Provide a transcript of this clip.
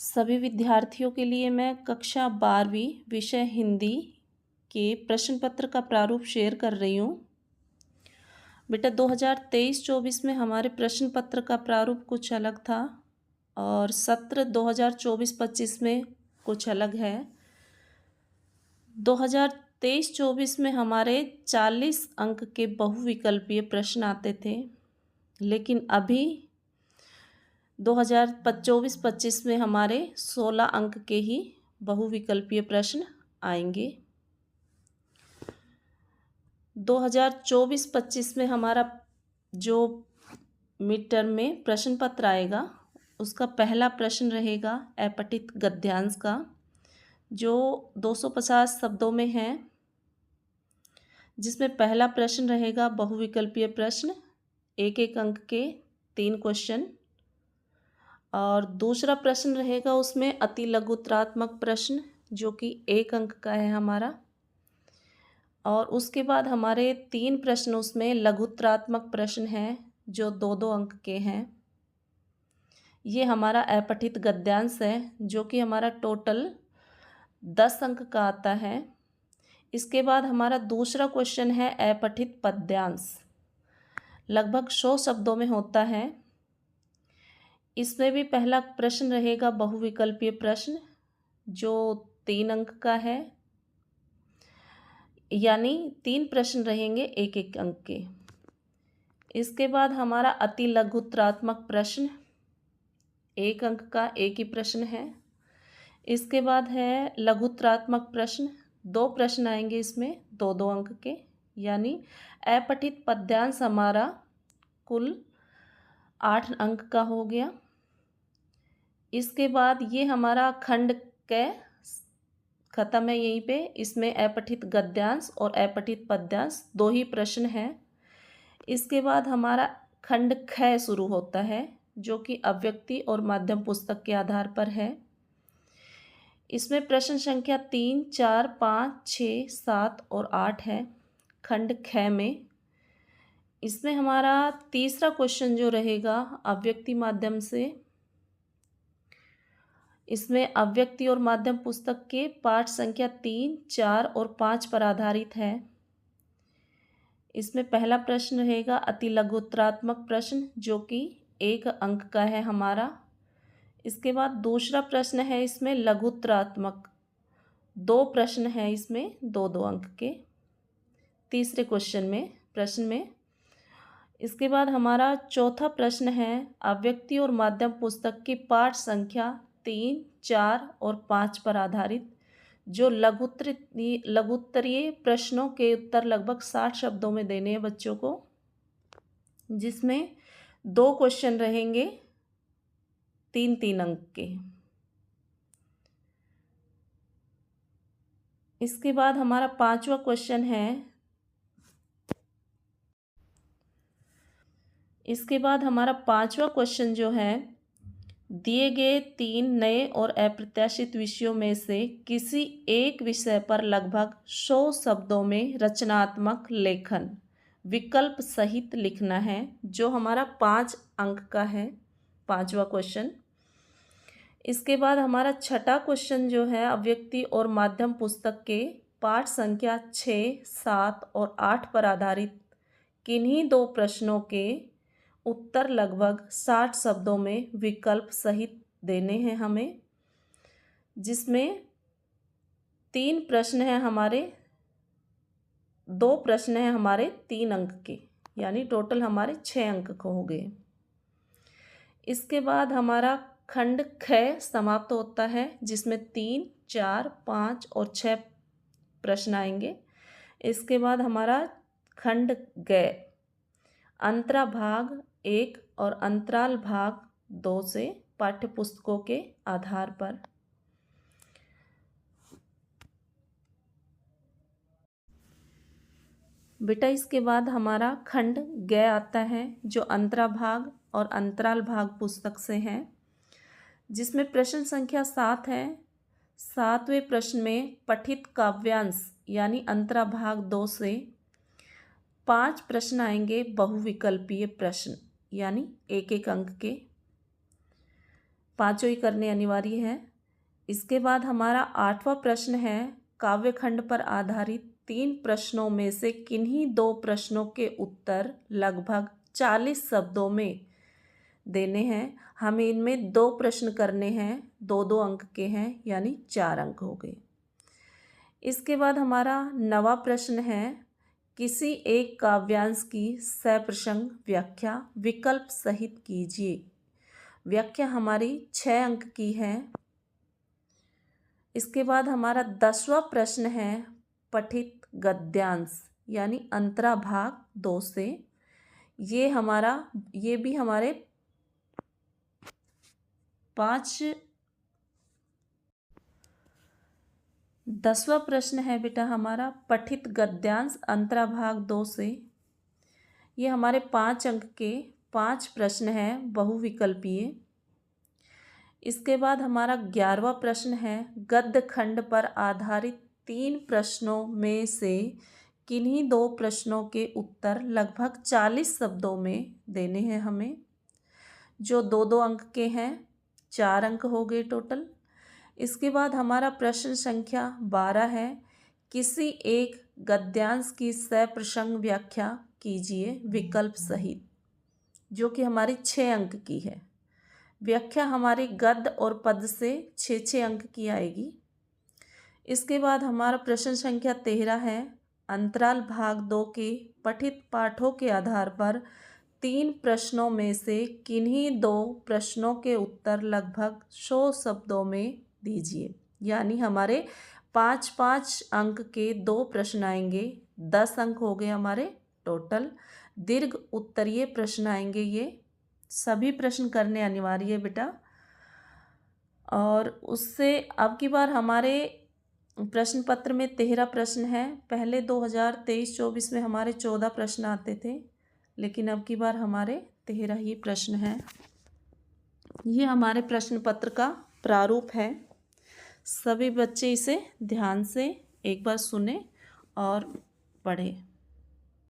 सभी विद्यार्थियों के लिए मैं कक्षा 12वीं विषय हिंदी के प्रश्न पत्र का प्रारूप शेयर कर रही हूँ। बेटा 2023-24 में हमारे प्रश्न पत्र का प्रारूप कुछ अलग था और सत्र 2024-25 में कुछ अलग है। 2023-24 में हमारे 40 अंक के बहुविकल्पीय प्रश्न आते थे, लेकिन अभी 2024-25 में हमारे 16 अंक के ही बहुविकल्पीय प्रश्न आएंगे। 2024-25 में हमारा जो मिड टर्म में प्रश्न पत्र आएगा उसका पहला प्रश्न रहेगा अपठित गद्यांश का, जो 250 शब्दों में है, जिसमें पहला प्रश्न रहेगा बहुविकल्पीय प्रश्न, एक एक अंक के 3 क्वेश्चन, और दूसरा प्रश्न रहेगा उसमें अति लघुत्तरात्मक प्रश्न जो कि 1 अंक का है हमारा, और उसके बाद हमारे 3 प्रश्न उसमें लघुत्तरात्मक प्रश्न हैं जो 2-2 अंक के हैं। ये हमारा अपठित गद्यांश है जो कि हमारा टोटल 10 अंक का आता है। इसके बाद हमारा दूसरा क्वेश्चन है अपठित पद्यांश, लगभग 100 शब्दों में होता है। इसमें भी पहला प्रश्न रहेगा बहुविकल्पीय प्रश्न जो 3 अंक का है, यानी 3 प्रश्न रहेंगे 1-1 अंक के। इसके बाद हमारा अति लघुत्तरात्मक प्रश्न 1 अंक का एक ही प्रश्न है। इसके बाद है लघुत्तरात्मक प्रश्न, 2 प्रश्न आएंगे इसमें 2-2 अंक के, यानी अपठित पद्यांश हमारा कुल 8 अंक का हो गया। इसके बाद ये हमारा खंड क खत्म है यहीं पे। इसमें अपठित गद्यांश और अपठित पद्यांश 2 ही प्रश्न हैं। इसके बाद हमारा खंड ख शुरू होता है जो कि अव्यक्ति और माध्यम पुस्तक के आधार पर है। इसमें प्रश्न संख्या 3, 4, 5, 6, 7 और 8 है खंड ख में। इसमें हमारा तीसरा क्वेश्चन जो रहेगा अव्यक्ति माध्यम से, इसमें अव्यक्ति और माध्यम पुस्तक के पाठ संख्या 3, 4 और 5 पर आधारित है। इसमें पहला प्रश्न रहेगा अति लघुत्तरात्मक प्रश्न जो कि 1 अंक का है हमारा। इसके बाद दूसरा प्रश्न है इसमें लघुत्तरात्मक, 2 प्रश्न हैं इसमें 2-2 अंक के तीसरे प्रश्न में। इसके बाद हमारा चौथा प्रश्न है अव्यक्ति और माध्यम पुस्तक की पाठ संख्या 3, 4 और 5 पर आधारित, जो लघुत्तरीय प्रश्नों के उत्तर लगभग 60 शब्दों में देने हैं बच्चों को, जिसमें 2 क्वेश्चन रहेंगे 3-3 अंक के। इसके बाद हमारा 5वां क्वेश्चन है, इसके बाद हमारा 5वां क्वेश्चन जो है, दिए गए 3 नए और अप्रत्याशित विषयों में से किसी एक विषय पर लगभग 100 शब्दों में रचनात्मक लेखन विकल्प सहित लिखना है, जो हमारा 5 अंक का है 5वां क्वेश्चन। इसके बाद हमारा 6ठा क्वेश्चन जो है अव्यक्ति और माध्यम पुस्तक के पाठ संख्या 6, 7 और 8 पर आधारित किन्हीं 2 प्रश्नों के उत्तर लगभग 60 शब्दों में विकल्प सहित देने हैं हमें, जिसमें 3 प्रश्न हैं हमारे, 2 प्रश्न हैं हमारे 3 अंक के, यानी टोटल हमारे 6 अंक हो गए। इसके बाद हमारा खंड ख समाप्त होता है जिसमें 3, 4, 5 और 6 प्रश्न आएंगे। इसके बाद हमारा खंड ग अंतरा भाग 1 और अंतराल भाग 2 से पाठ्य पुस्तकों के आधार पर। बेटा इसके बाद हमारा खंड ग आता है जो अंतरा भाग और अंतराल भाग पुस्तक से है, जिसमें प्रश्न संख्या 7 है। 7वें प्रश्न में पठित काव्यांश यानी अंतरा भाग 2 से 5 प्रश्न आएंगे बहुविकल्पीय प्रश्न, यानी 1-1 अंक के। पाँचों ही करने अनिवार्य है। इसके बाद हमारा 8वां प्रश्न है, काव्यखंड पर आधारित 3 प्रश्नों में से किन्हीं 2 प्रश्नों के उत्तर लगभग 40 शब्दों में देने हैं। हमें इनमें 2 प्रश्न करने हैं, 2-2 अंक के हैं, यानी 4 अंक हो गए। इसके बाद हमारा 9वां प्रश्न है, किसी एक काव्यांश की सप्रसंग व्याख्या विकल्प सहित कीजिए। व्याख्या हमारी 6 अंक की है। इसके बाद हमारा 10वां प्रश्न है, पठित गद्यांश यानी अंतरा भाग 2 से। ये भी हमारे 10वां प्रश्न है बेटा हमारा, पठित गद्यांश अंतरा भाग 2 से। ये हमारे 5 अंक के 5 प्रश्न हैं, बहुविकल्पीय। इसके बाद हमारा 11वां प्रश्न है, गद्य खंड पर आधारित 3 प्रश्नों में से किन्हीं 2 प्रश्नों के उत्तर लगभग 40 शब्दों में देने हैं हमें, जो 2-2 अंक के हैं, 4 अंक हो गए टोटल। इसके बाद हमारा प्रश्न संख्या 12 है, किसी एक गद्यांश की सप्रसंग व्याख्या कीजिए विकल्प सहित, जो कि हमारी 6 अंक की है। व्याख्या हमारी गद्य और पद से 6-6 अंक की आएगी। इसके बाद हमारा प्रश्न संख्या 13 है, अंतराल भाग 2 के पठित पाठों के आधार पर 3 प्रश्नों में से किन्हीं 2 प्रश्नों के उत्तर लगभग 100 शब्दों में दीजिए। यानी हमारे 5-5 अंक के 2 प्रश्न आएंगे, 10 अंक हो गए हमारे टोटल। दीर्घ उत्तरीय प्रश्न आएंगे, ये सभी प्रश्न करने अनिवार्य है बेटा। और उससे अब की बार हमारे प्रश्न पत्र में 13 प्रश्न हैं। पहले 2023-24 में हमारे 14 प्रश्न आते थे, लेकिन अब की बार हमारे 13 ही प्रश्न हैं। ये हमारे प्रश्न पत्र का प्रारूप है। सभी बच्चे इसे ध्यान से एक बार सुने और पढ़ें।